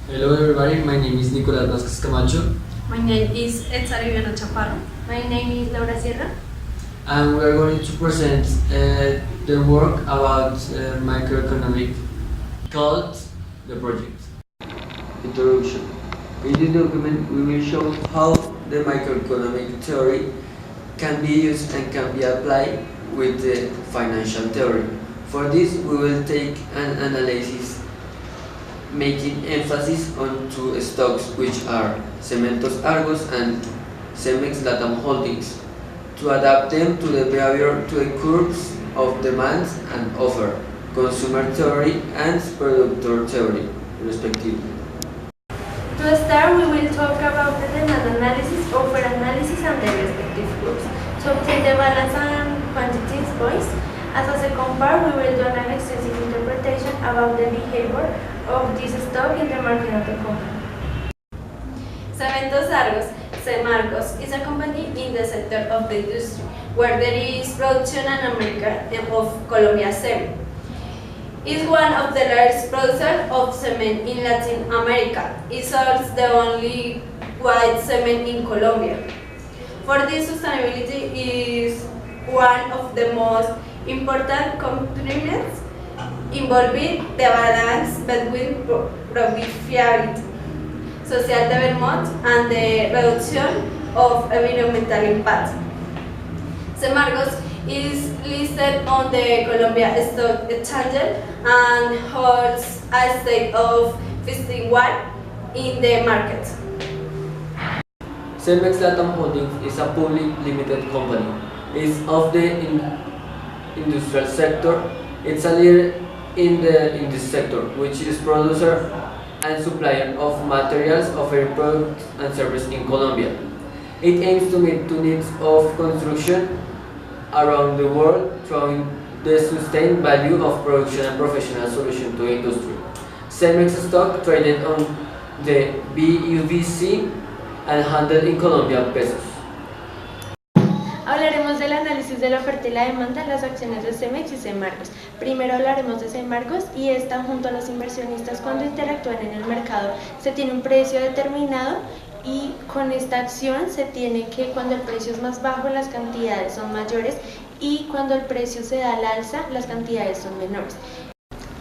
Hello everybody, my name is Nicolás Vázquez Camacho My name is Etsa Viviana Chaparro. My name is Laura Sierra. and we are going to present the work about microeconomic called the project. Introduction. In this document we will show how the microeconomic theory can be used and can be applied with the financial theory. For this we will take an analysis making emphasis on two stocks which are Cementos Argos and Cemex Latam Holdings to adapt them to the behavior to the curves of demand and offer, consumer theory and productor theory, respectively. To start, we will talk about the demand analysis, offer analysis, and their respective groups. To obtain the balance and quantities points, as a second part, we will do an extensive interpretation about the behavior of this stock in the market of the company. Cementos Argos, Cemargos, is a company in the sector of the industry where there is production in America of Colombia cement. Is one of the largest producers of cement in Latin America. It also the only white cement in Colombia. For this, sustainability is one of the most important components involving the balance between profitability, social development, and the reduction of environmental impact. Cemargos is listed on the Colombia Stock Exchange and holds a stake of 51 in the market. Cemex Latam Holdings is a public limited company. It's of the industrial sector. It's a leader in this sector, which is producer and supplier of materials of air products and services in Colombia. It aims to meet the needs of construction around the world through the sustained value of production and professional solution to the industry. Cemex stock traded on the BUVC and handled in Colombian pesos. Hablaremos del análisis de la oferta y la demanda en las acciones de Cemex y Cemargos. Primero hablaremos de Cemargos y esta junto a los inversionistas cuando interactúan en el mercado se tiene un precio determinado y con esta acción se tiene que cuando el precio es más bajo las cantidades son mayores y cuando el precio se da al alza las cantidades son menores.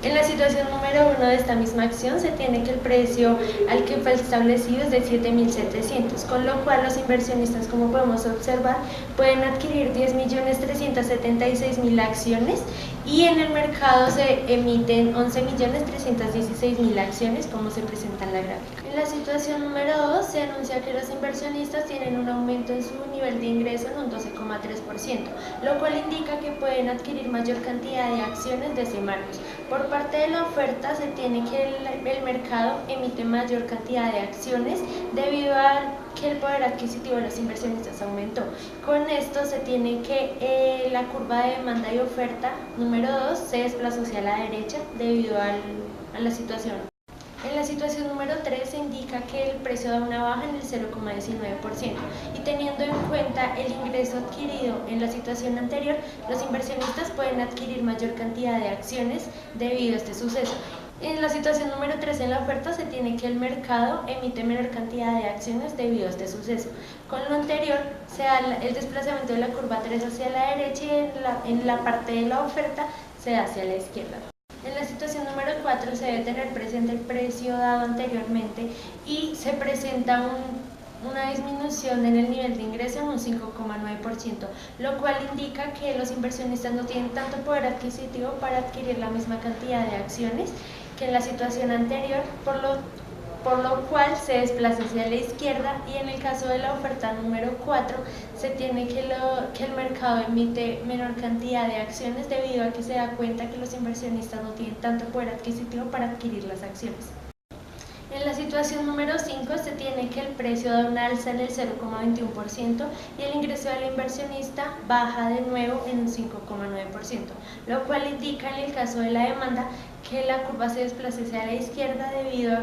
En la situación número 1 de esta misma acción se tiene que el precio al que fue establecido es de 7.700, con lo cual los inversionistas, como podemos observar, pueden adquirir 10.376.000 acciones y en el mercado se emiten 11.316.000 acciones, como se presenta en la gráfica. En la situación número 2 se anuncia que los inversionistas tienen un aumento en su nivel de ingreso en un 12,3%, lo cual indica que pueden adquirir mayor cantidad de acciones de Cemargos. Por parte de la oferta se tiene que el mercado emite mayor cantidad de acciones debido a que el poder adquisitivo de los inversionistas aumentó. Con esto se tiene que la curva de demanda y oferta número 2 se desplazó hacia la derecha debido a la situación. En la situación número 3 se indica que el precio da una baja en el 0,19% y teniendo en cuenta el ingreso adquirido en la situación anterior, los inversionistas pueden adquirir mayor cantidad de acciones debido a este suceso. En la situación número 3 en la oferta se tiene que el mercado emite menor cantidad de acciones debido a este suceso. Con lo anterior se da el desplazamiento de la curva 3 hacia la derecha y en la parte de la oferta se da hacia la izquierda. En la situación número 4 se debe tener presente el precio dado anteriormente y se presenta una disminución en el nivel de ingreso en un 5,9%, lo cual indica que los inversionistas no tienen tanto poder adquisitivo para adquirir la misma cantidad de acciones que en la situación anterior, por lo cual se desplaza hacia la izquierda y en el caso de la oferta número 4 se tiene que el mercado emite menor cantidad de acciones debido a que se da cuenta que los inversionistas no tienen tanto poder adquisitivo para adquirir las acciones. En la situación número 5 se tiene que el precio da una alza en el 0,21% y el ingreso del inversionista baja de nuevo en un 5,9%, lo cual indica en el caso de la demanda que la curva se desplace hacia la izquierda debido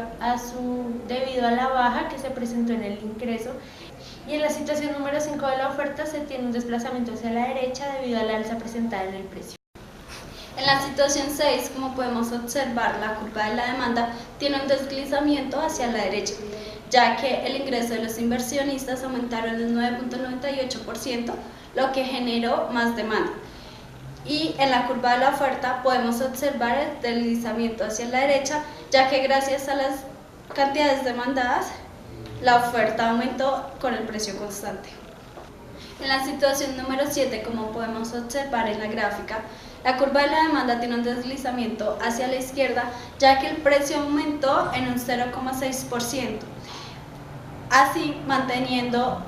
a la baja que se presentó en el ingreso y en la situación número 5 de la oferta se tiene un desplazamiento hacia la derecha debido a la alza presentada en el precio. En la situación 6, como podemos observar, la curva de la demanda tiene un deslizamiento hacia la derecha, ya que el ingreso de los inversionistas aumentaron el 9.98%, lo que generó más demanda. Y en la curva de la oferta podemos observar el deslizamiento hacia la derecha, ya que gracias a las cantidades demandadas, la oferta aumentó con el precio constante. En la situación número 7, como podemos observar en la gráfica, la curva de la demanda tiene un deslizamiento hacia la izquierda, ya que el precio aumentó en un 0,6%, así manteniendo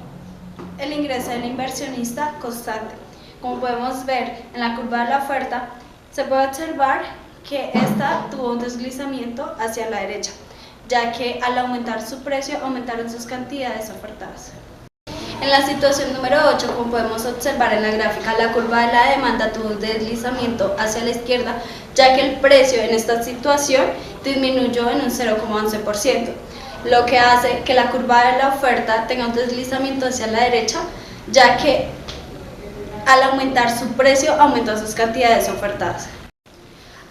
el ingreso del inversionista constante. Como podemos ver en la curva de la oferta, se puede observar que esta tuvo un deslizamiento hacia la derecha, ya que al aumentar su precio aumentaron sus cantidades ofertadas. En la situación número 8, como podemos observar en la gráfica, la curva de la demanda tuvo un deslizamiento hacia la izquierda, ya que el precio en esta situación disminuyó en un 0,11%, lo que hace que la curva de la oferta tenga un deslizamiento hacia la derecha, ya que al aumentar su precio aumentó sus cantidades ofertadas.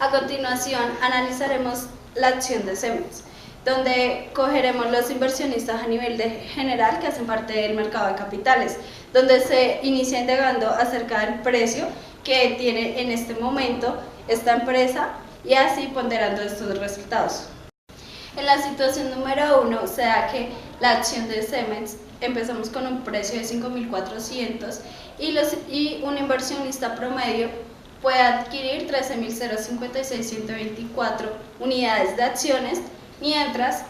A continuación analizaremos la acción de Siemens, donde cogeremos los inversionistas a nivel general que hacen parte del mercado de capitales, donde se inicia indagando acerca del precio que tiene en este momento esta empresa y así ponderando estos resultados. En la situación número 1 se da que la acción de Siemens empezamos con un precio de 5.400 y un inversionista promedio puede adquirir 13.056.124 unidades de acciones, mientras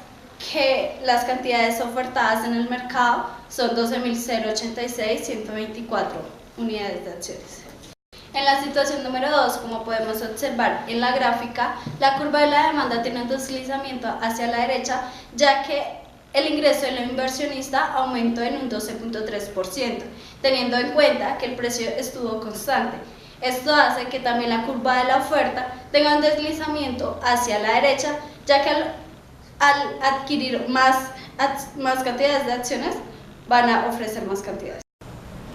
que las cantidades ofertadas en el mercado son 12.086.124 unidades de acciones. En la situación número 2, como podemos observar en la gráfica, la curva de la demanda tiene un deslizamiento hacia la derecha, ya que el ingreso del inversionista aumentó en un 12.3%, teniendo en cuenta que el precio estuvo constante. Esto hace que también la curva de la oferta tenga un deslizamiento hacia la derecha, ya que al adquirir más cantidades de acciones, van a ofrecer más cantidades.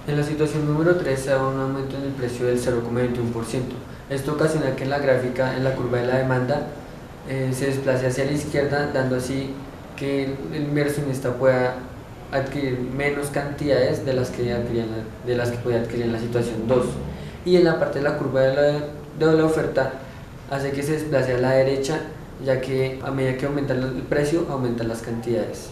En la situación número 3 se da un aumento en el precio del 0,21%. Esto ocasiona que en la gráfica, en la curva de la demanda, se desplace hacia la izquierda, dando así que el inversionista pueda adquirir menos cantidades de las que podía adquirir en la situación 2. Y en la parte de la curva de la oferta hace que se desplace a la derecha, ya que a medida que aumenta el precio, aumentan las cantidades.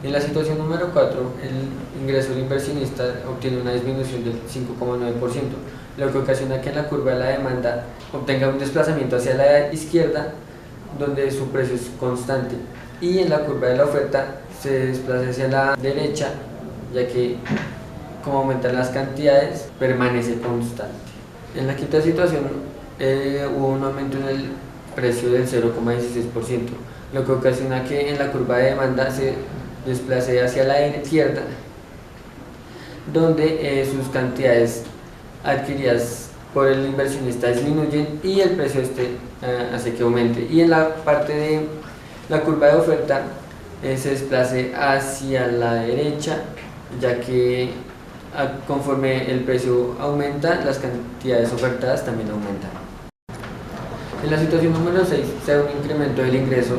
En la situación número 4, el ingreso del inversionista obtiene una disminución del 5,9%, lo que ocasiona que en la curva de la demanda obtenga un desplazamiento hacia la izquierda, donde su precio es constante, y en la curva de la oferta se desplaza hacia la derecha, ya que como aumentan las cantidades, permanece constante. En la quinta situación hubo un aumento en el precio del 0,16%, lo que ocasiona que en la curva de demanda se desplace hacia la izquierda, donde sus cantidades adquiridas por el inversionista disminuyen y el precio hace que aumente. Y en la parte de la curva de oferta se desplace hacia la derecha, ya que conforme el precio aumenta, las cantidades ofertadas también aumentan. En la situación número 6 se da un incremento del ingreso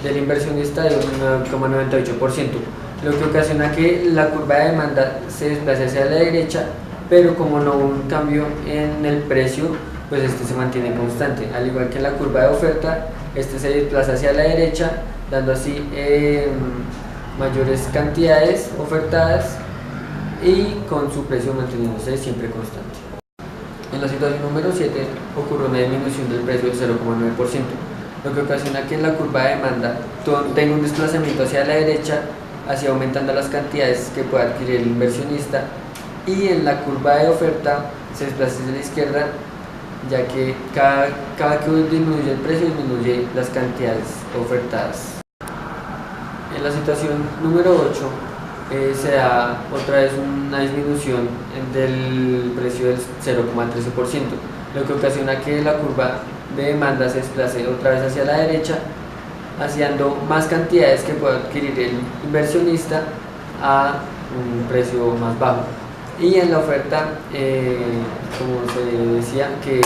del inversionista de un 9,98%, lo que ocasiona que la curva de demanda se desplace hacia la derecha, pero como no hubo un cambio en el precio, pues este se mantiene constante. Al igual que la curva de oferta, este se desplaza hacia la derecha, dando así mayores cantidades ofertadas y con su precio manteniéndose siempre constante. En la situación número 7 ocurre una disminución del precio del 0,9%, lo que ocasiona que en la curva de demanda tenga un desplazamiento hacia la derecha, así aumentando las cantidades que puede adquirir el inversionista, y en la curva de oferta se desplaza hacia la izquierda, ya que cada que disminuye el precio, disminuye las cantidades ofertadas. En la situación número 8 se da otra vez una disminución del precio del 0,13%, lo que ocasiona que la curva de demanda se desplace otra vez hacia la derecha, haciendo más cantidades que pueda adquirir el inversionista a un precio más bajo. Y en la oferta, como se decía, que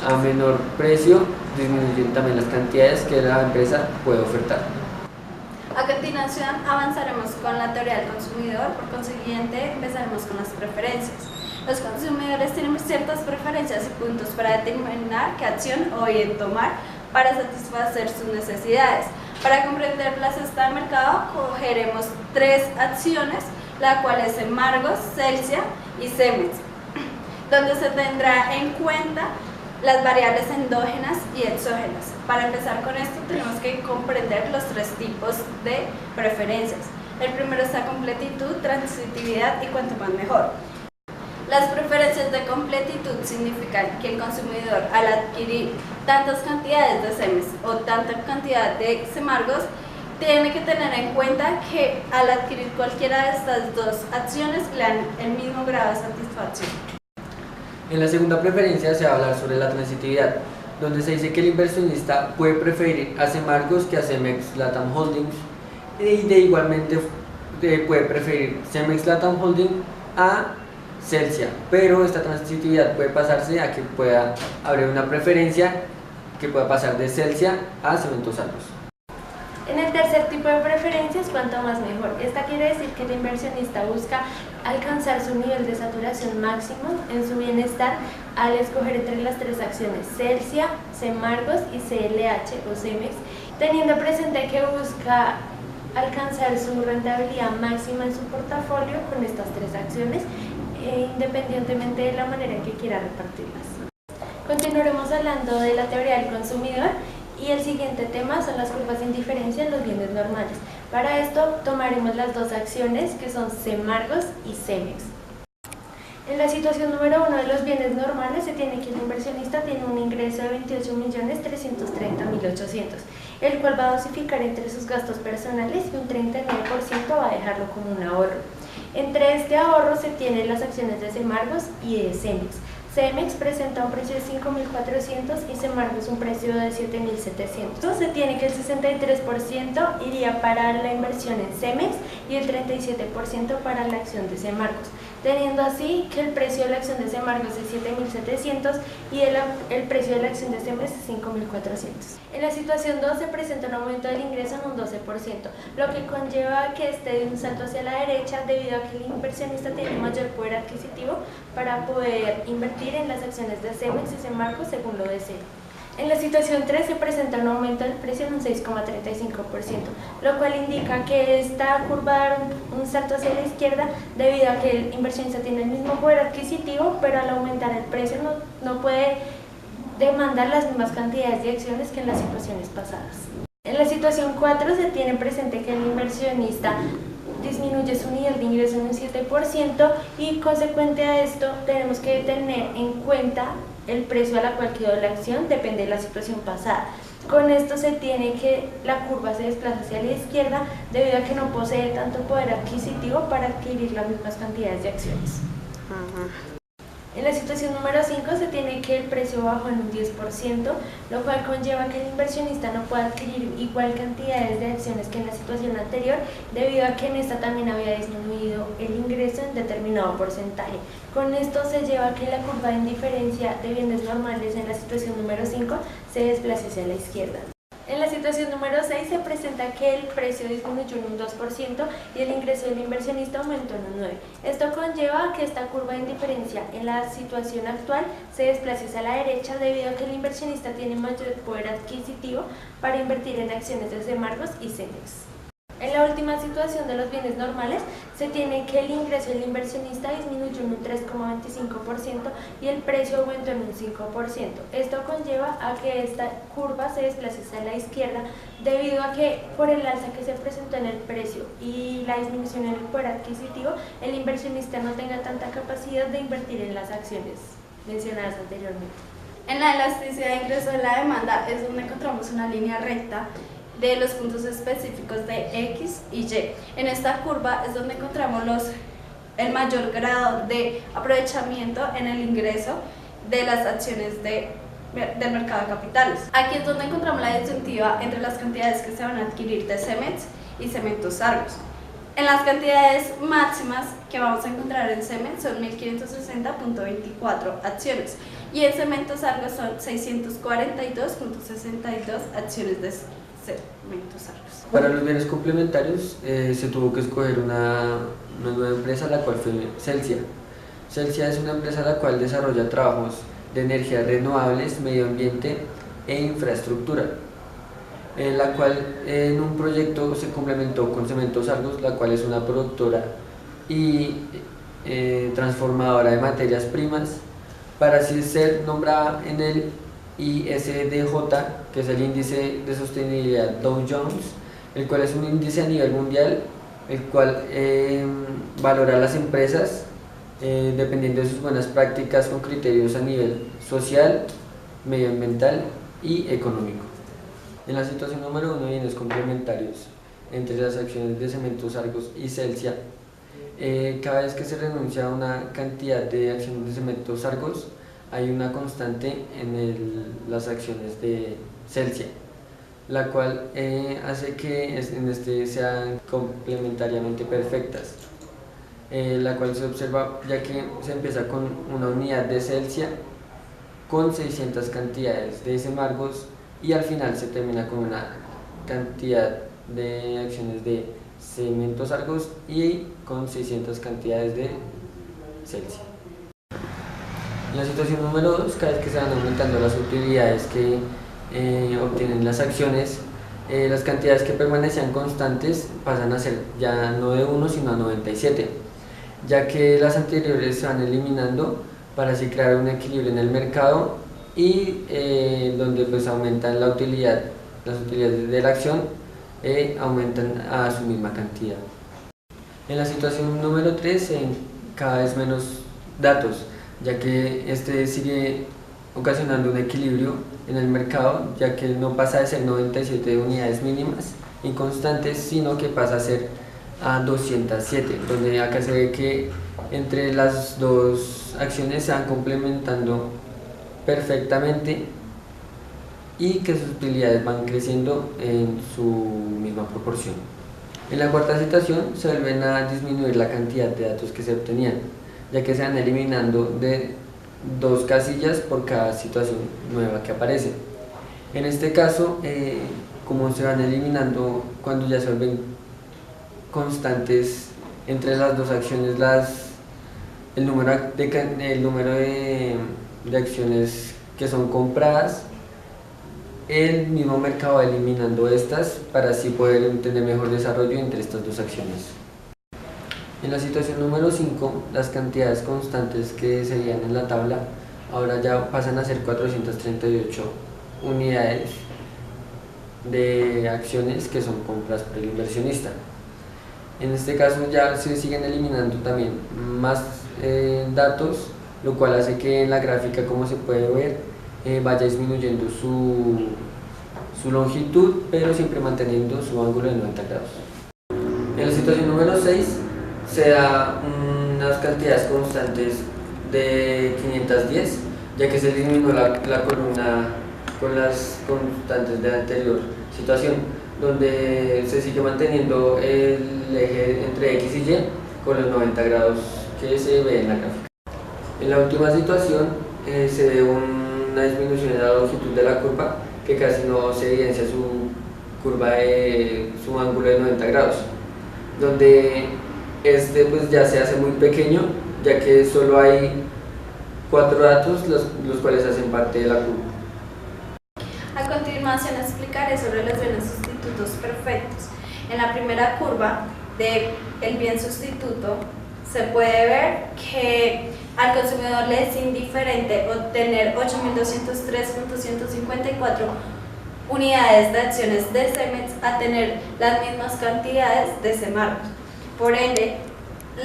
a menor precio disminuyen también las cantidades que la empresa puede ofertar. A continuación avanzaremos con la teoría del consumidor, por consiguiente empezaremos con las preferencias. Los consumidores tienen ciertas preferencias y puntos para determinar qué acción o bien tomar para satisfacer sus necesidades. Para comprender la cesta de mercado cogeremos 3 acciones, la cual es Semargos, Celsia y Cemex, donde se tendrá en cuenta las variables endógenas y exógenas. Para empezar con esto tenemos que comprender los 3 tipos de preferencias. El primero es la completitud, transitividad y cuanto más mejor. Las preferencias de completitud significan que el consumidor, al adquirir tantas cantidades de Cemex o tanta cantidad de Semargos, tiene que tener en cuenta que al adquirir cualquiera de estas 2 acciones le dan el mismo grado de satisfacción. En la segunda preferencia se va a hablar sobre la transitividad, donde se dice que el inversionista puede preferir a Semargos que a Cemex Latam Holdings y igualmente puede preferir Cemex Latam Holdings a Celsia, pero esta transitividad puede pasarse a que pueda haber una preferencia que pueda pasar de Celsia a Cementos Argos. En el tercer tipo de preferencias, cuanto más mejor. Esta quiere decir que el inversionista busca alcanzar su nivel de saturación máximo en su bienestar al escoger entre las 3 acciones Celsia, Semargos y CLH o Cemex, teniendo presente que busca alcanzar su rentabilidad máxima en su portafolio con estas 3 acciones, independientemente de la manera en que quiera repartirlas. Continuaremos hablando de la teoría del consumidor. Y el siguiente tema son las curvas de indiferencia en los bienes normales. Para esto tomaremos las 2 acciones que son Semargos y Cemex. En la situación número 1 de los bienes normales se tiene que el inversionista tiene un ingreso de 28.330.800, el cual va a dosificar entre sus gastos personales y un 39% va a dejarlo como un ahorro. Entre este ahorro se tienen las acciones de Semargos y de Cemex. Cemex presenta un precio de 5.400 y Semargos un precio de 7.700. Se tiene que el 63% iría para la inversión en Cemex y el 37% para la acción de Semargos, teniendo así que el precio de la acción de Semargos es 7.700 y el precio de la acción de Cemex es 5.400. En la situación 2 se presenta un aumento del ingreso en un 12%, lo que conlleva que esté de un salto hacia la derecha debido a que el inversionista tiene mayor poder adquisitivo para poder invertir en las acciones de Cemex y Semargos según lo desee. En la situación 3 se presenta un aumento del precio en un 6,35%, lo cual indica que esta curva da un salto hacia la izquierda debido a que el inversionista tiene el mismo poder adquisitivo, pero al aumentar el precio no puede demandar las mismas cantidades de acciones que en las situaciones pasadas. En la situación 4 se tiene presente que el inversionista disminuye su nivel de ingreso en un 7% y consecuente a esto tenemos que tener en cuenta el precio a la cual quedó la acción, depende de la situación pasada. Con esto se tiene que la curva se desplaza hacia la izquierda debido a que no posee tanto poder adquisitivo para adquirir las mismas cantidades de acciones. En la situación número 5 se tiene que el precio bajó en un 10%, lo cual conlleva que el inversionista no pueda adquirir igual cantidades de acciones que en la situación anterior, debido a que en esta también había disminuido el ingreso en determinado porcentaje. Con esto se lleva a que la curva de indiferencia de bienes normales en la situación número 5 se desplace hacia la izquierda. En la situación número 6 se presenta que el precio disminuyó en un 2% y el ingreso del inversionista aumentó en un 9%. Esto conlleva a que esta curva de indiferencia en la situación actual se desplace hacia la derecha debido a que el inversionista tiene mayor poder adquisitivo para invertir en acciones de Semargos y Cemex. En la última situación de los bienes normales, se tiene que el ingreso del inversionista disminuyó en un 3,25% y el precio aumentó en un 5%. Esto conlleva a que esta curva se desplace hacia la izquierda debido a que por el alza que se presentó en el precio y la disminución en el poder adquisitivo, el inversionista no tenga tanta capacidad de invertir en las acciones mencionadas anteriormente. En la elasticidad de ingreso de la demanda es donde encontramos una línea recta de los puntos específicos de X y Y. En esta curva es donde encontramos el mayor grado de aprovechamiento en el ingreso de las acciones del mercado de capitales. Aquí es donde encontramos la disyuntiva entre las cantidades que se van a adquirir de Cemex y Cementos Argos. En las cantidades máximas que vamos a encontrar en Cemex son 1.560.24 acciones, y en Cementos Argos son 642.62 acciones de Cementos Argos. Para los bienes complementarios se tuvo que escoger una nueva empresa, la cual fue Celsia. Celsia es una empresa la cual desarrolla trabajos de energías renovables, medio ambiente e infraestructura, la cual en un proyecto se complementó con Cementos Argos, la cual es una productora y transformadora de materias primas, para así ser nombrada en el ISDJ, que es el índice de sostenibilidad Dow Jones, el cual es un índice a nivel mundial, el cual valora a las empresas dependiendo de sus buenas prácticas con criterios a nivel social, medioambiental y económico. En la situación número 1, bienes complementarios entre las acciones de Cementos Argos y Celsia. Cada vez que se renuncia a una cantidad de acciones de Cementos Argos, hay una constante en las acciones de Celsia, la cual hace que sean complementariamente perfectas, la cual se observa ya que se empieza con una unidad de Celsia con 600 cantidades de Semargos y al final se termina con una cantidad de acciones de Cementos Argos y con 600 cantidades de Celsia. En la situación número 2, cada vez que se van aumentando las utilidades que obtienen las acciones, las cantidades que permanecían constantes pasan a ser ya no de 1 sino a 97, ya que las anteriores se van eliminando para así crear un equilibrio en el mercado y donde pues aumentan la utilidad, las utilidades de la acción aumentan a su misma cantidad. En la situación número 3, cada vez menos datos, ya que sigue ocasionando un equilibrio en el mercado, ya que no pasa de ser 97 unidades mínimas y constantes, sino que pasa a ser a 207, donde acá se ve que entre las dos acciones se van complementando perfectamente y que sus utilidades van creciendo en su misma proporción. En la cuarta situación se vuelven a disminuir la cantidad de datos que se obtenían, ya que se van eliminando de 2 casillas por cada situación nueva que aparece. En este caso, como se van eliminando cuando ya se vuelven constantes entre las dos acciones el número de acciones que son compradas, el mismo mercado va eliminando estas para así poder tener mejor desarrollo entre estas dos acciones. En la situación número 5, las cantidades constantes que se veían en la tabla ahora ya pasan a ser 438 unidades de acciones que son compras por el inversionista. En este caso ya se siguen eliminando también más datos, lo cual hace que en la gráfica, como se puede ver, vaya disminuyendo su longitud, pero siempre manteniendo su ángulo de 90 grados. En la situación número 6 se da unas cantidades constantes de 510, ya que se disminuyó la columna con las constantes de la anterior situación, donde se sigue manteniendo el eje entre X y Y con los 90 grados que se ve en la gráfica. En la última situación se ve una disminución de la longitud de la curva, que casi no se evidencia su curva su ángulo de 90 grados, donde pues ya se hace muy pequeño, ya que solo hay 4 datos los cuales hacen parte de la curva. A continuación explicaré sobre los bienes sustitutos perfectos. En la primera curva del bien sustituto se puede ver que al consumidor le es indiferente obtener 8.203.154 unidades de acciones de Cemex a tener las mismas cantidades de Semargos. Por ende,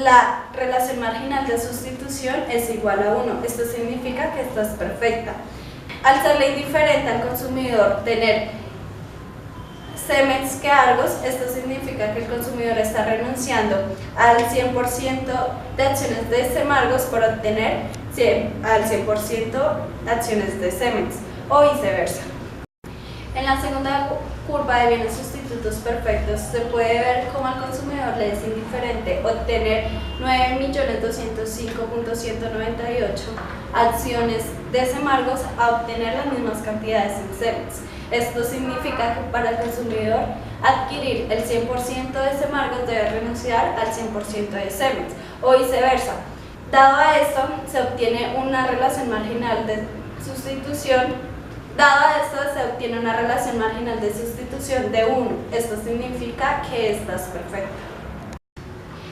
la relación marginal de sustitución es igual a 1. Esto significa que esta es perfecta. Al serle indiferente al consumidor tener Cemex que Argos, esto significa que el consumidor está renunciando al 100% de acciones de Semargos por obtener al 100% acciones de Cemex o viceversa. En la segunda curva de bienes sustitutos sustitutos perfectos, se puede ver cómo al consumidor le es indiferente obtener 9.205.198 acciones de Semargos a obtener las mismas cantidades en Cemex. Esto significa que para el consumidor adquirir el 100% de Semargos debe renunciar al 100% de Cemex o viceversa. Dado a esto, se obtiene una relación marginal de sustitución. De 1. Esto significa que esta es perfecta.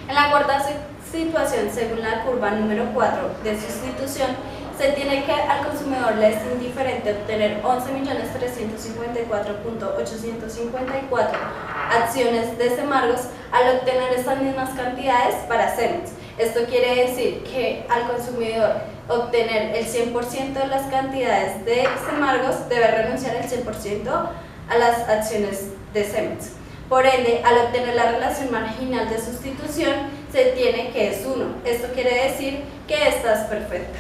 En la cuarta situación, según la curva número 4 de sustitución, se tiene que al consumidor le es indiferente obtener 11.354.854 acciones de Semargos al obtener estas mismas cantidades para Cemex. Esto quiere decir que al consumidor obtener el 100% de las cantidades de Semargos debe renunciar el 100% a las acciones de Cemex. Por ende, al obtener la relación marginal de sustitución, se tiene que es 1. Esto quiere decir que esta es perfecta.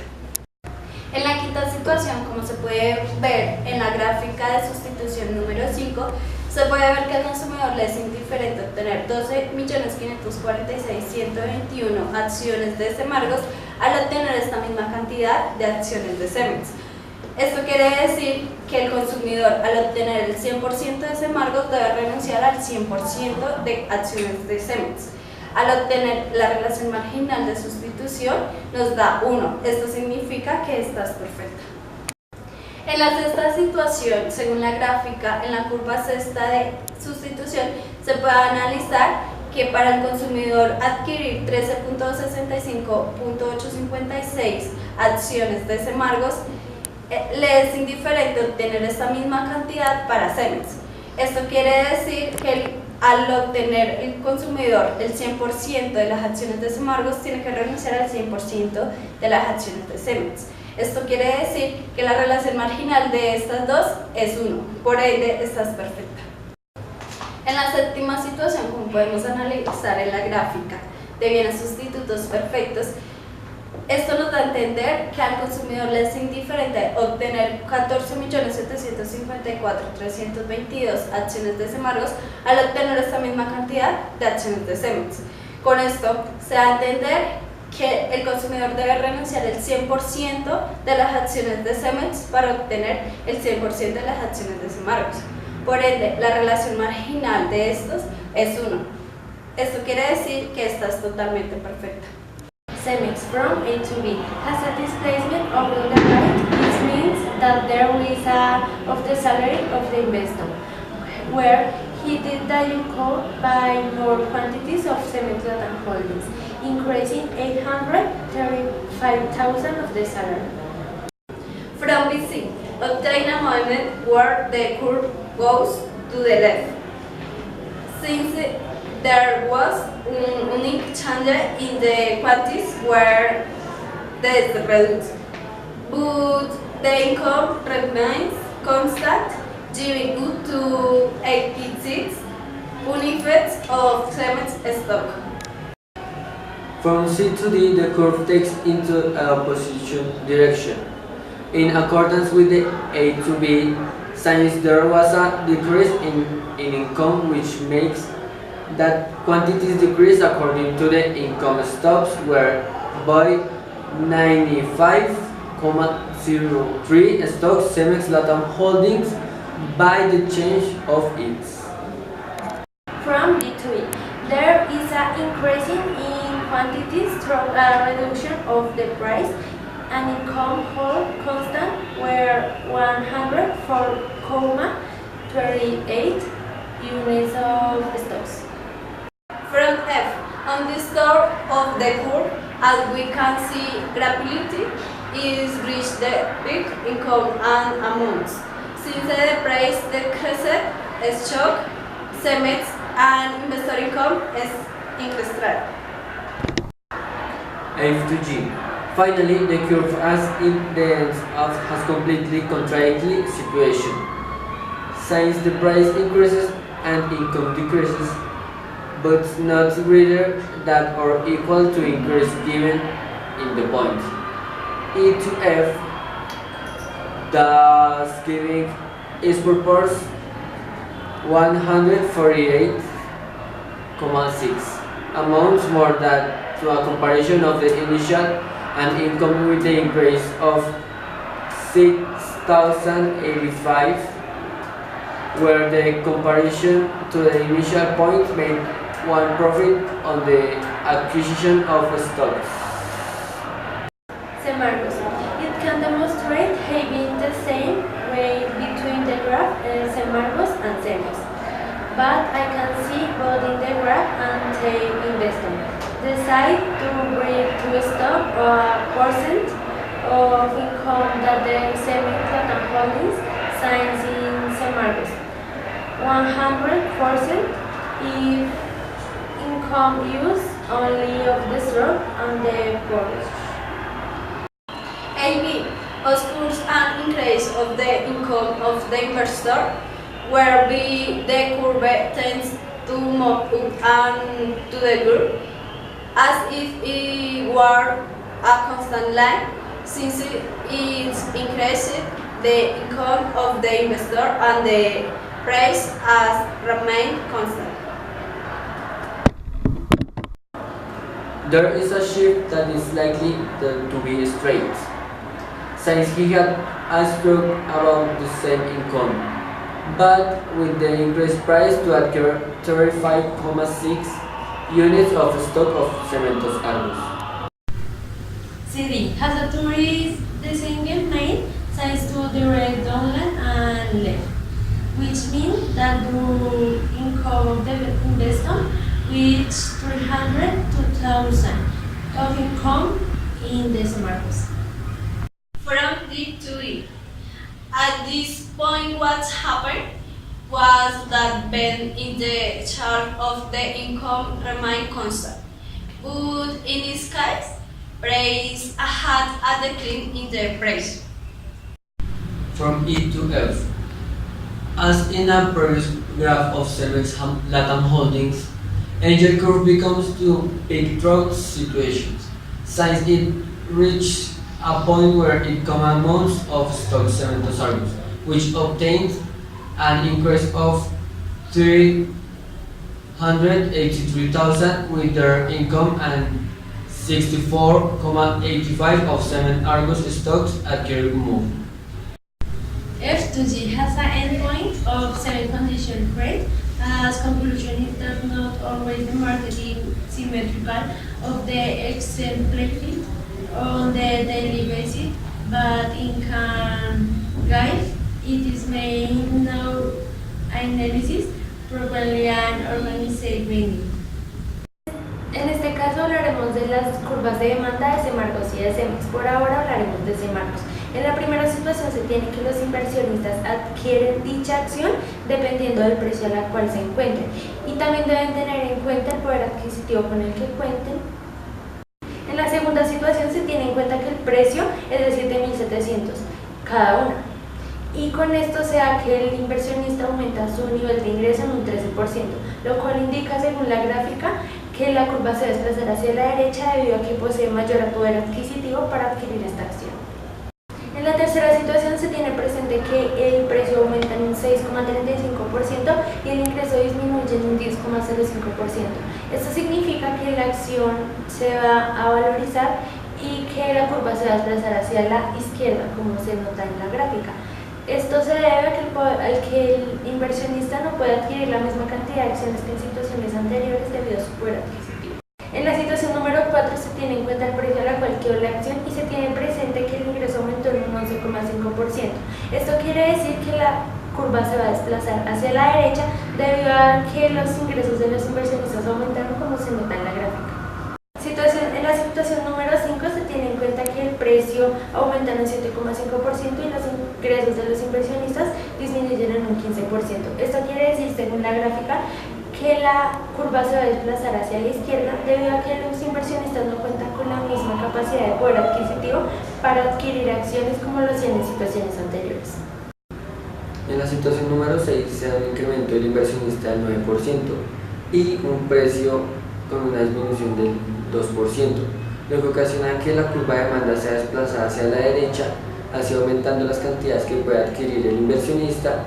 En la quinta situación, como se puede ver en la gráfica de sustitución número 5, se puede ver que al consumidor le es indiferente obtener 12.546.121 acciones de Semargos al obtener esta misma cantidad de acciones de Cemex. Esto quiere decir que el consumidor al obtener el 100% de Semargos debe renunciar al 100% de acciones de Cemex. Al obtener la relación marginal de sustitución nos da 1. Esto significa que esta es perfecta. En la sexta situación, según la gráfica, en la curva sexta de sustitución, se puede analizar que para el consumidor adquirir 13.65.856 acciones de Semargos, le es indiferente obtener esta misma cantidad para Cemex. Esto quiere decir que al obtener el consumidor el 100% de las acciones de Semargos, tiene que renunciar al 100% de las acciones de Cemex. Esto quiere decir que la relación marginal de estas dos es 1, por ende esta es perfecta. En la séptima situación, como podemos analizar en la gráfica de bienes sustitutos perfectos, esto nos da a entender que al consumidor le es indiferente obtener 14.754.322 acciones de Semargos al obtener esta misma cantidad de acciones de Cemex. Con esto se da a entender que el consumidor debe renunciar el 100% de las acciones de Cemex para obtener el 100% de las acciones de Semargos. Por ende, la relación marginal de estos es 1. Esto quiere decir que esta es totalmente perfecta. Cemex from A to B has a displacement over the right. This means that there is a of the salary of the investor, where he did the call by more quantities of Cemex Latam holdings, increasing 835,000 of the salary. From BC, obtain a moment where the curve goes to the left. Since there was an unique change in the quantities where the reduced, but the income remains constant, giving good to 86 units of Cemex stock. From C to D, the curve takes into an opposite direction. In accordance with the A to B, since there was a decrease in income, which makes that quantities decrease according to the income stocks were by 95.03 stocks Cemex Latam Holdings by the change of its. From D to E, there is an increase in quantities through a reduction of the price, and income hold constant were 104.38 units of stocks. From F, on the store of the curve, as we can see, graphically is reached the peak income and amounts. Since the price decreased, stock, Cemex, and investor income is increased. F to G. Finally, the curve as it ends up has completely contradictory situation. Since the price increases and income decreases, but not greater than or equal to increase given in the point. E to F, thus giving is purpose 148,6 amounts more than to a comparison of the initial and income with the increase of 6,085, where the comparison to the initial point made one profit on the acquisition of stocks. Semargos. It can demonstrate having the same way between the graph Semargos and Semos. But I can see both in the graph and the investment. Decide to bring to stock a percent of income that the semi-Latam holdings signs in Semargos. 100% if income use only of the stock and the forest. AB occurs an increase of the income of the investor, where B the curve tends to move up and to the group, as if it were a constant line, since it increases the income of the investor and the price has remained constant. There is a shift that is likely to be straight, since he had asked about the same income, but with the increased price to acquire 35,6 units of stock of Cementos Argos. CD has a tourist descending main size to direct downland and left, which means that the income of the investor reached 300 to 1,000 of income in the Semargos. From D to E. At this point, what happened was that bend in the chart of the income remained constant, but in this case, price had a decline in the price. From E to F. As in a previous graph of Cemex Latam Holdings, angel curve becomes to peak drought situations, since it reached a point where it common amounts of stock Cementos Argos, which obtained an increase of 383,000 with their income and 64,85 of Cement Argos stocks at Kirk move. F2G has an endpoint of 7 condition rate, as conclusion is that not always the market is symmetrical of the exemplary on the daily basis, but in can guide it is made no analysis properly and organized many. En este caso hablaremos de las curvas de demanda de Semargos y de Cemex. Por ahora hablaremos de Semargos. En la primera situación se tiene que los inversionistas adquieren dicha acción dependiendo del precio a la cual se encuentren, y también deben tener en cuenta el poder adquisitivo con el que cuenten. En la segunda situación se tiene en cuenta que el precio es de 7.700 cada una, y con esto se da que el inversionista aumenta su nivel de ingreso en un 13%, lo cual indica según la gráfica que la curva se va a desplazar hacia la derecha debido a que posee mayor poder adquisitivo para adquirir esta acción. En la tercera situación se tiene presente que el precio aumenta en un 6,35% y el ingreso disminuye en un 10,05%. Esto significa que la acción se va a valorizar y que la curva se va a desplazar hacia la izquierda, como se nota en la gráfica. Esto se debe a que el inversionista no puede adquirir la misma cantidad de acciones que en situaciones anteriores debido a su poder adquisitivo. En la situación número 4 se tiene en cuenta el precio a la cual quedó la acción y se tiene presente que el ingreso aumentó en un 11,5%. Esto quiere decir que la curva se va a desplazar hacia la derecha debido a que los ingresos de los inversionistas aumentaron, como se nota en la gráfica. En la situación número 5 se tiene en cuenta que el precio aumenta en un 7,5% y los ingresos de los inversionistas disminuyen en un 15%. Esto quiere decir, según la gráfica, que la curva se va a desplazar hacia la izquierda debido a que los inversionistas no cuentan con la misma capacidad de poder adquisitivo para adquirir acciones como lo hacían en situaciones anteriores. En la situación número 6 se da un incremento del inversionista del 9% y un precio con una disminución del 2%, lo que ocasiona que la curva de demanda sea desplazada hacia la derecha, así aumentando las cantidades que puede adquirir el inversionista,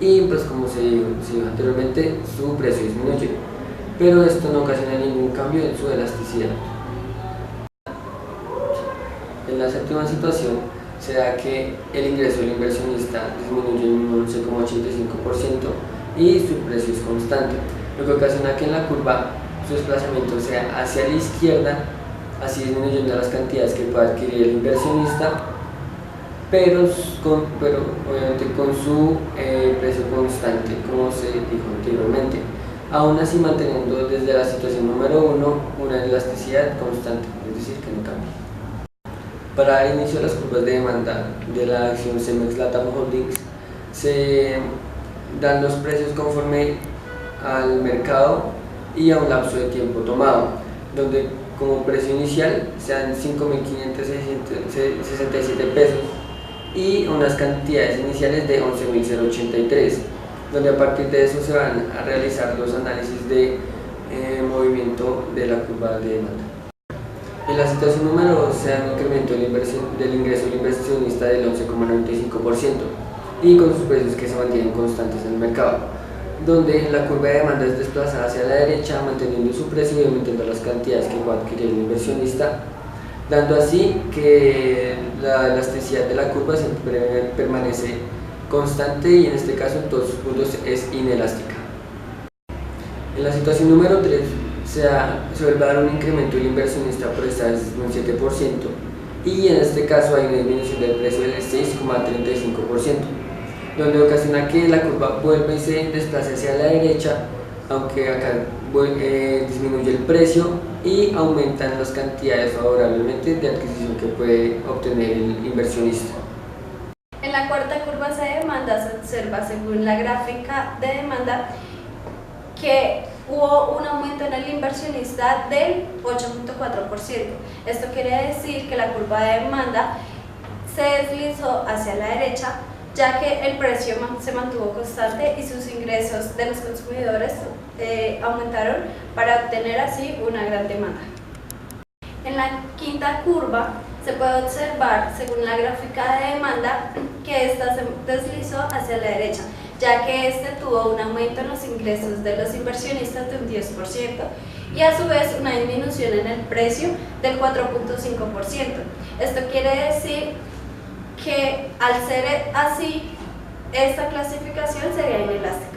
y pues como se dijo anteriormente, su precio disminuye, pero esto no ocasiona ningún cambio en su elasticidad. En la séptima situación se da que el ingreso del inversionista disminuye en un 11,85% y su precio es constante, lo que ocasiona que en la curva su desplazamiento sea hacia la izquierda, así disminuyendo las cantidades que puede adquirir el inversionista, pero obviamente con su precio constante, como se dijo anteriormente, aún así manteniendo desde la situación número 1 una elasticidad constante, es decir, que no cambia. Para el inicio de las curvas de demanda de la acción Cemex Latam Holdings se dan los precios conforme al mercado y a un lapso de tiempo tomado, donde como precio inicial sean 5.567 pesos y unas cantidades iniciales de 11.083, donde a partir de eso se van a realizar los análisis de movimiento de la curva de demanda. En la situación número 2 se da un incremento del ingreso del inversionista del 11,95% y con sus precios que se mantienen constantes en el mercado, donde la curva de demanda es desplazada hacia la derecha, manteniendo su precio y aumentando las cantidades que puede adquirir el inversionista, dando así que la elasticidad de la curva siempre permanece constante y en este caso en todos sus puntos es inelástica. En la situación número 3 se vuelve a dar un incremento del inversionista por esta vez de un 7% y en este caso hay una disminución del precio del 6,35%, donde ocasiona que la curva vuelve y se desplace hacia la derecha, aunque acá disminuye el precio y aumentan las cantidades favorablemente de adquisición que puede obtener el inversionista. En la cuarta curva de demanda se observa, según la gráfica de demanda, que hubo un aumento en el inversionista del 8.4%. Esto quiere decir que la curva de demanda se deslizó hacia la derecha, ya que el precio se mantuvo constante y sus ingresos de los consumidores aumentaron para obtener así una gran demanda. En la quinta curva se puede observar, según la gráfica de demanda, que esta se deslizó hacia la derecha, ya que este tuvo un aumento en los ingresos de los inversionistas de un 10% y a su vez una disminución en el precio del 4.5%. Esto quiere decir que al ser así, esta clasificación sería inelástica.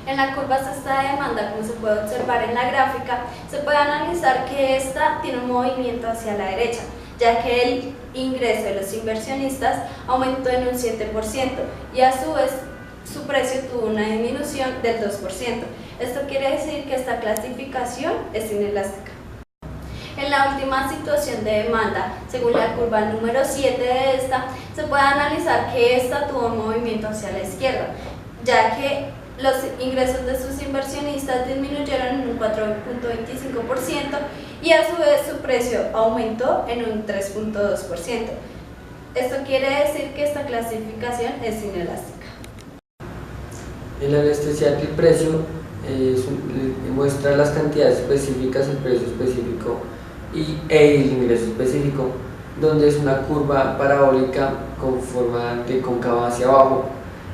En la curva sexta de demanda, como se puede observar en la gráfica, se puede analizar que esta tiene un movimiento hacia la derecha, ya que el ingreso de los inversionistas aumentó en un 7% y a su vez su precio tuvo una disminución del 2%. Esto quiere decir que esta clasificación es inelástica. En la última situación de demanda, según la curva número 7 de esta, se puede analizar que esta tuvo un movimiento hacia la izquierda, ya que los ingresos de sus inversionistas disminuyeron en un 4.25% y a su vez su precio aumentó en un 3.2%. Esto quiere decir que esta clasificación es inelástica. En la elasticidad del precio muestra las cantidades específicas, el precio específico y el ingreso específico, donde es una curva parabólica con forma de cóncava hacia abajo,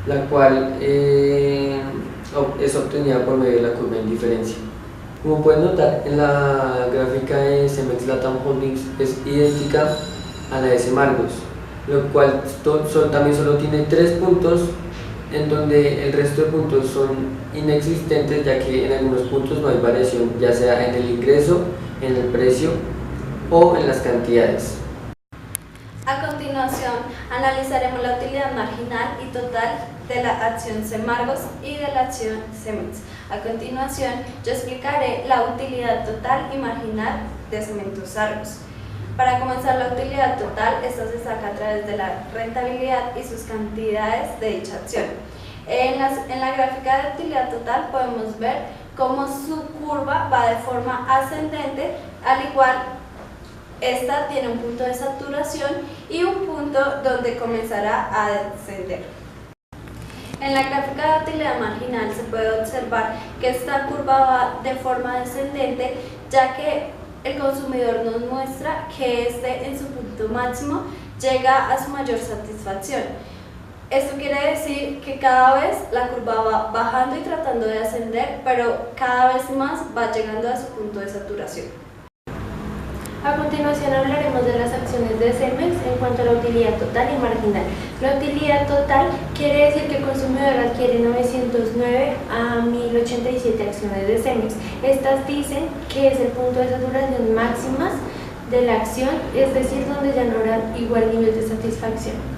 la cual es obtenida por medio de la curva de indiferencia. Como pueden notar, en la gráfica de Cemex Latam Holdings es idéntica a la de Semargos, lo cual también solo tiene 3 puntos, en donde el resto de puntos son inexistentes, ya que en algunos puntos no hay variación, ya sea en el ingreso, en el precio o en las cantidades. A continuación, analizaremos la utilidad marginal y total de la acción Semargos y de la acción Cemex. A continuación, yo explicaré la utilidad total y marginal de Cementos Argos. Para comenzar, la utilidad total, esta se saca a través de la rentabilidad y sus cantidades de dicha acción. En la gráfica de utilidad total podemos ver cómo su curva va de forma ascendente, al igual esta tiene un punto de saturación y un punto donde comenzará a descender. En la gráfica de utilidad marginal se puede observar que esta curva va de forma descendente, ya que el consumidor nos muestra que este en su punto máximo llega a su mayor satisfacción. Esto quiere decir que cada vez la curva va bajando y tratando de ascender, pero cada vez más va llegando a su punto de saturación. A continuación hablaremos de las acciones de Cemex en cuanto a la utilidad total y marginal. La utilidad total quiere decir que el consumidor adquiere 909 a 1087 acciones de Cemex. Estas dicen que es el punto de saturación máximas de la acción, es decir, donde ya no habrá igual nivel de satisfacción.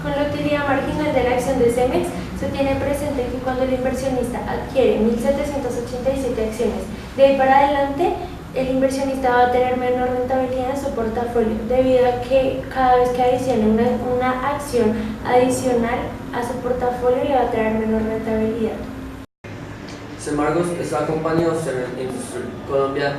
Con la utilidad marginal de la acción de Cemex se tiene presente que cuando el inversionista adquiere 1787 acciones, de ahí para adelante el inversionista va a tener menor rentabilidad en su portafolio, debido a que cada vez que adicione una acción adicional a su portafolio le va a traer menor rentabilidad. Semargos is a company of cement industry. Colombia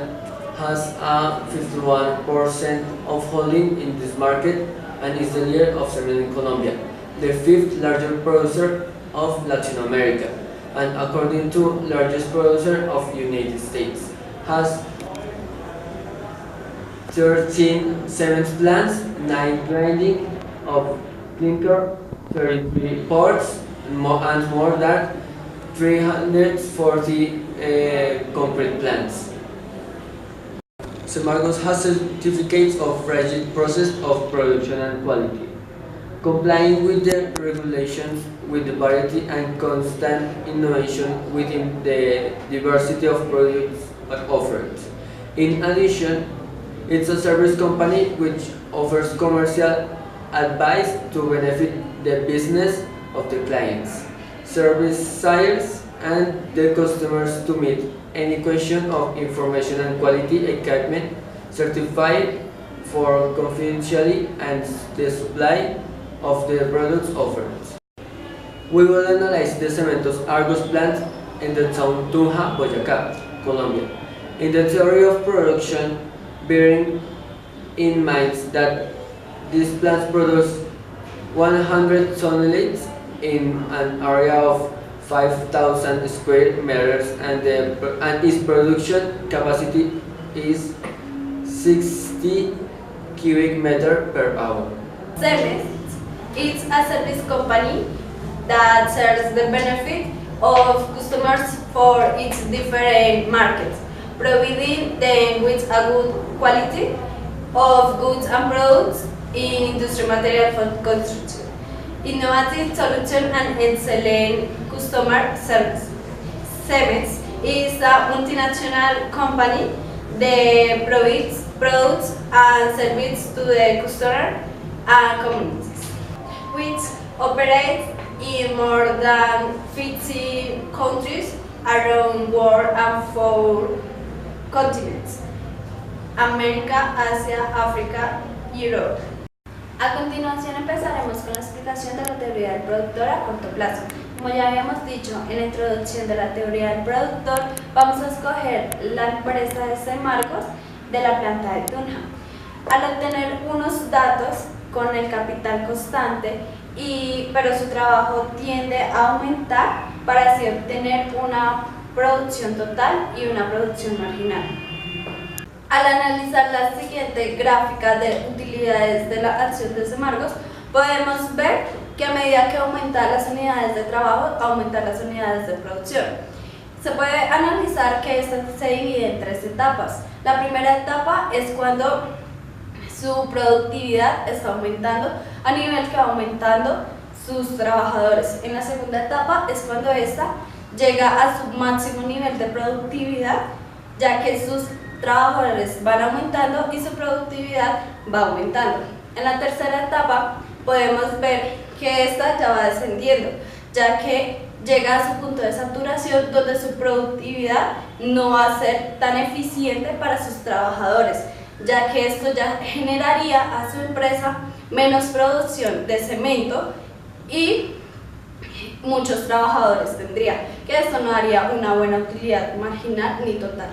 has a 51% of holding in this market and is the leader of cement in Colombia, the fifth largest producer of Latin America, and according to largest producer of United States, has 13 cement plants, 9 grinding of clinker, 33 ports, and more than 340 concrete plants. Semargos has certificates of rigid process of production and quality, complying with the regulations with the variety and constant innovation within the diversity of products offered. In addition, it's a service company which offers commercial advice to benefit the business of the clients, service sales, and the customers to meet any question of information and quality equipment certified for confidentiality and the supply of the products offered. We will analyze the Cementos Argos plant in the town Tunja, Boyacá, Colombia. In the theory of production, bearing in mind that these plants produce 100 tonnages in an area of 5,000 square meters and its production capacity is 60 cubic meters per hour. Cemex is a service company that serves the benefit of customers for its different markets, providing them with a good quality of goods and products in industry material for construction, innovative solution and excellent customer service. Cemex is a multinational company that provides products and services to the customer and communities, which operates in more than 50 countries around the world and 4 continents: América, Asia, África, Europe. A continuación empezaremos con la explicación de la teoría del productor a corto plazo. Como ya habíamos dicho en la introducción de la teoría del productor, vamos a escoger la empresa de Semargos de la planta de Tunja. Al obtener unos datos con el capital constante, pero su trabajo tiende a aumentar para así obtener una producción total y una producción marginal. Al analizar la siguiente gráfica de utilidades de la acción de Semargos, podemos ver que a medida que aumentan las unidades de trabajo, aumentan las unidades de producción. Se puede analizar que esto se divide en 3 etapas. La primera etapa es cuando su productividad está aumentando a nivel que va aumentando sus trabajadores. En la segunda etapa es cuando esta llega a su máximo nivel de productividad, ya que sus trabajadores van aumentando y su productividad va aumentando. En la tercera etapa podemos ver que esta ya va descendiendo, ya que llega a su punto de saturación donde su productividad no va a ser tan eficiente para sus trabajadores, ya que esto ya generaría a su empresa menos producción de cemento y muchos trabajadores tendría, que esto no daría una buena utilidad marginal ni total.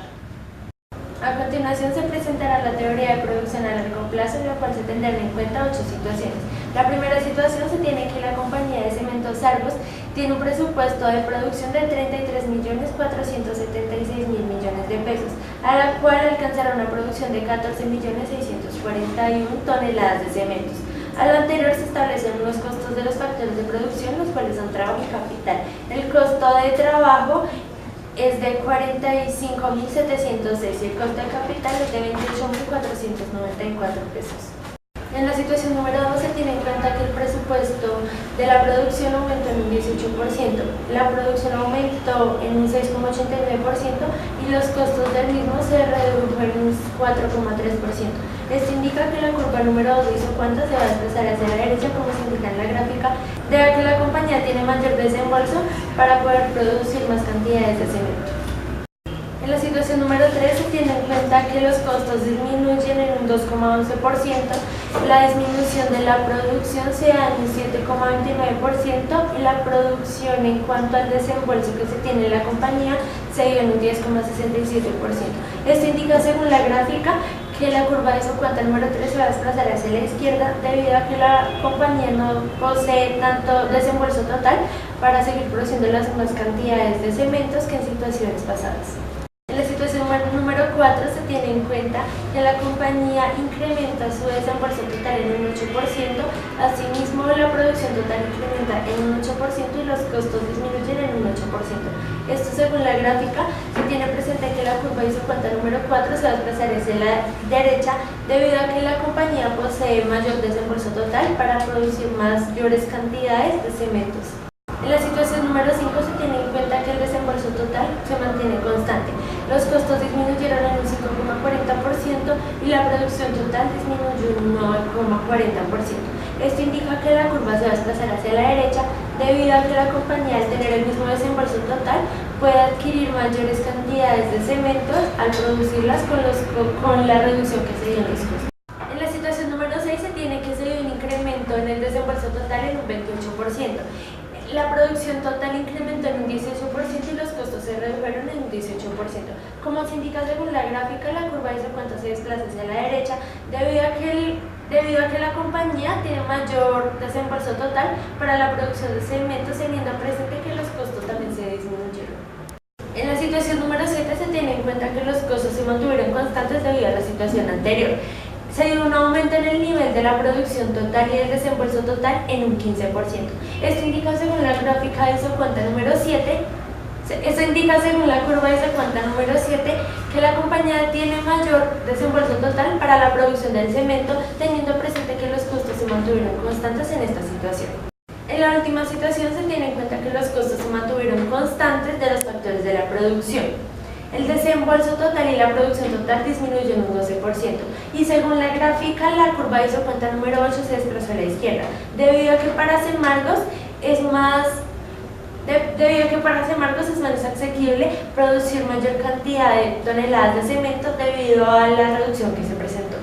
A continuación se presentará la teoría de producción a largo plazo, en la cual se tendrán en cuenta 8 situaciones. La primera situación se tiene que la compañía de Cementos Argos tiene un presupuesto de producción de 33.476.000 millones de pesos, a la cual alcanzará una producción de 14.641.000 toneladas de cementos. A lo anterior se establecen unos costos de los factores de producción, los cuales son trabajo y capital. El costo de trabajo es de 45.706 y el costo de capital es de 28.494 pesos. En la situación número 2 se tiene en cuenta que el presupuesto de la producción aumentó en un 18%, la producción aumentó en un 6,89% y los costos del mismo se redujeron en un 4,3%. Esto indica que la curva número 2 hizo cuánto se va a desplazar hacia la derecha, como se indica en la gráfica, debido a que la compañía tiene mayor desembolso para poder producir más cantidades de cemento. En la situación número 3 se tiene en cuenta que los costos disminuyen en un 2,11%, la disminución de la producción se da en un 7,29% y la producción en cuanto al desembolso que se tiene en la compañía se dio en un 10,67%. Esto indica, según la gráfica, que la curva de socuenta número 3 se va a desplazar hacia la izquierda debido a que la compañía no posee tanto desembolso total para seguir produciendo las mismas cantidades de cementos que en situaciones pasadas. En la situación número 4 se tiene en cuenta que la compañía incrementa su desembolso total en un 8%, asimismo la producción total incrementa en un 8% y los costos disminuyen en un 8%. Esto, según la gráfica, se tiene presente que la curva isocuanta número 4 se va a desplazar hacia la derecha debido a que la compañía posee mayor desembolso total para producir mayores cantidades de cementos. En la situación número 5 se tiene en cuenta que el desembolso total se mantiene constante. Los costos disminuyeron en un 5,40% y la producción total disminuyó en un 9,40%. Esto indica que la curva se va a desplazar hacia la derecha debido a que la compañía, al tener el mismo desembolso total, puede adquirir mayores cantidades de cementos al producirlas con la reducción que se dio en los costos. En la situación número 6 se tiene que se dio un incremento en el desembolso total en un 28%. La producción total incrementó en un 18% y los costos se redujeron en un 18%. Como se indica según la gráfica, la curva de cuánto se desplaza hacia la derecha debido a que la compañía tiene mayor desembolso total para la producción de cementos, teniendo presente que los costos también se disminuyeron. En la situación número 7 se tiene en cuenta que los costos se mantuvieron constantes debido a la situación anterior. Se dio un aumento en el nivel de la producción total y el desembolso total en un 15%. Esto indica, según la gráfica de socuenta número 7, según la curva de socuenta número 7, que la compañía tiene mayor desembolso total para la producción del cemento, teniendo presente que los costos se mantuvieron constantes en esta situación. En la última situación se tiene en cuenta que los costos se mantuvieron constantes de los factores de la producción. El desembolso total y la producción total disminuyen un 12% y, según la gráfica, la curva de isocuenta número 8 se desplazó a la izquierda, debido a que para Semargos es menos asequible producir mayor cantidad de toneladas de cemento debido a la reducción que se presentó.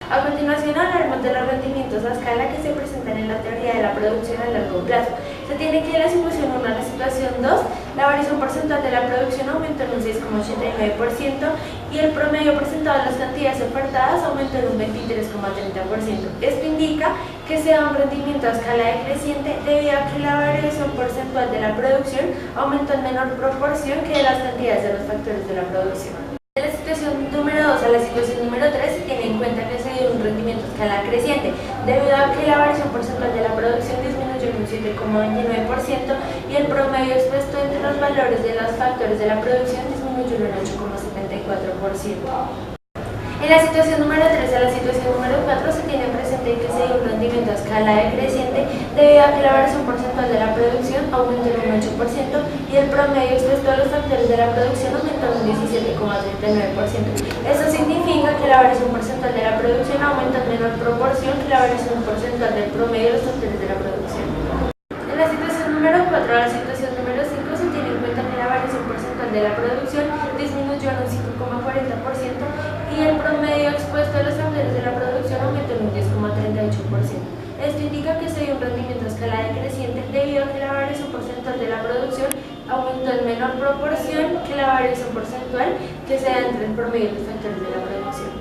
A continuación hablaremos de los rendimientos a escala que se presentan en la teoría de la producción a largo plazo. Se tiene que la situación 1 a la situación 2, la variación porcentual de la producción aumentó en un 6,89% y el promedio presentado de las cantidades ofertadas aumentó en un 23,30%. Esto indica que se da un rendimiento a escala decreciente debido a que la variación porcentual de la producción aumentó en menor proporción que las cantidades de los factores de la producción. De la situación número 2 a la situación número 3 se tiene en cuenta que se dio un rendimiento a escala creciente debido a que la variación porcentual de la producción disminuyó en un 7,29% y el promedio expuesto entre los valores de los factores de la producción disminuyó en un 8,74%. En la situación número 3 a la situación número 4 se tiene presente que se dio un rendimiento a escala decreciente debido a que la variación porcentual de la producción aumentó en un 8% y el promedio expuesto a los factores de la producción aumentó en un 17,39%. Esto significa que la variación porcentual de la producción aumenta en menor proporción que la variación porcentual del promedio de los factores de la producción. En la situación número 4 a la situación número 5 se tiene en cuenta que la variación porcentual de la producción disminuyó en un 5,40% y el promedio expuesto a los factores de la producción aumentó en un 10,38%. Esto indica que se dio un rendimiento a escala decreciente debido a que la variación porcentual de la producción aumentó en menor proporción que la variación porcentual que se da entre el promedio de los factores de la producción.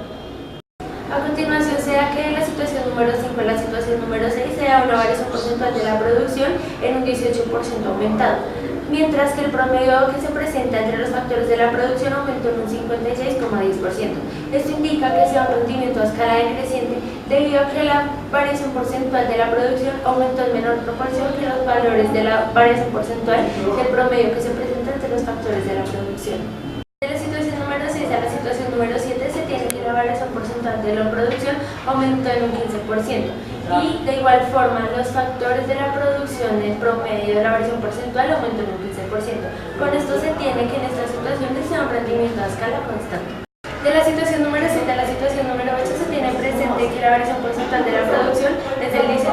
A continuación se da que en la situación número 5 a la situación número 6 se da una variación porcentual de la producción en un 18% aumentado, mientras que el promedio que se presenta entre los factores de la producción aumentó en un 56,10%. Esto indica que se da un rendimiento a escala decreciente debido a que la variación porcentual de la producción aumentó en menor proporción que los valores de la variación porcentual del promedio que se presenta entre los factores de la producción. De la situación número 6 a la situación número 7 se tiene que la variación porcentual de la producción aumentó en un 15%. Y de igual forma, los factores de la producción, el promedio de la variación porcentual aumentó en un 15%. Con esto se tiene que en estas situaciones sea un rendimiento a escala constante. De la situación número 7 a la situación número 8 se tiene presente que la variación porcentual de la producción es del 18%,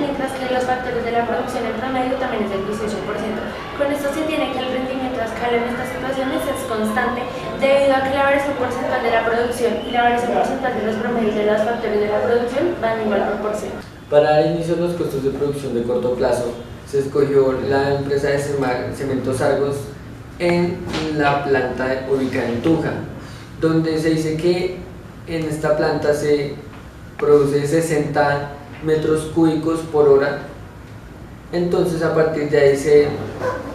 mientras que los factores de la producción en promedio también es del 18%. Con esto se tiene que el rendimiento a escala en estas situaciones es constante debido a que la variación porcentual de la producción y la variación porcentual de los promedios de los factores de la producción van en igual proporción. Para dar inicio a los costos de producción de corto plazo, se escogió la empresa de Cementos Argos en la planta ubicada en Tunja, donde se dice que en esta planta se produce 60 metros cúbicos por hora. Entonces a partir de ahí se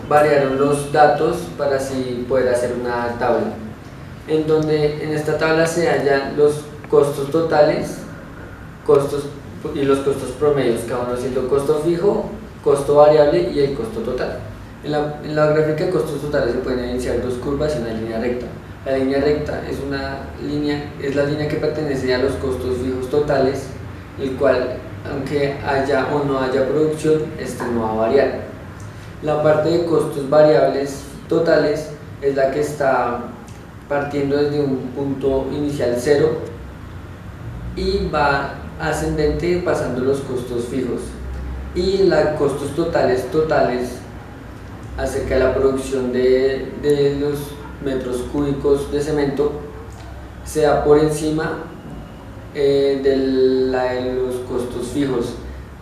variaron los datos para así poder hacer una tabla, en donde en esta tabla se hallan los costos totales, costos y los costos promedios, cada uno siendo costo fijo, costo variable y el costo total. En la gráfica de costos totales se pueden iniciar dos curvas y una línea recta. La línea recta es la línea que pertenece a los costos fijos totales, el cual, aunque haya o no haya producción, este no va a variar. La parte de costos variables totales es la que está partiendo desde un punto inicial 0 y va ascendente pasando los costos fijos. Y los costos totales acerca de la producción de los metros cúbicos de cemento sea por encima de los costos fijos,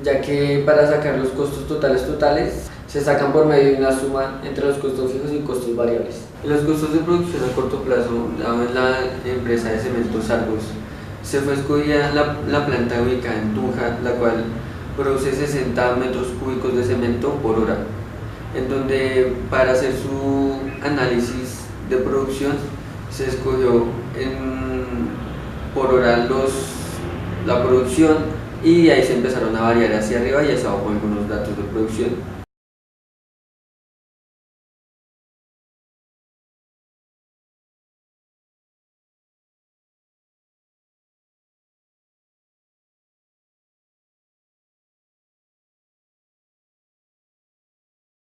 ya que para sacar los costos totales se sacan por medio de una suma entre los costos fijos y costos variables. Los costos de producción a corto plazo, dado en la empresa de Cementos Argos, se fue escogida la planta ubicada en Tunja, la cual produce 60 metros cúbicos de cemento por hora, en donde para hacer su análisis de producción se escogió por hora la producción y ahí se empezaron a variar hacia arriba y hacia abajo algunos datos de producción.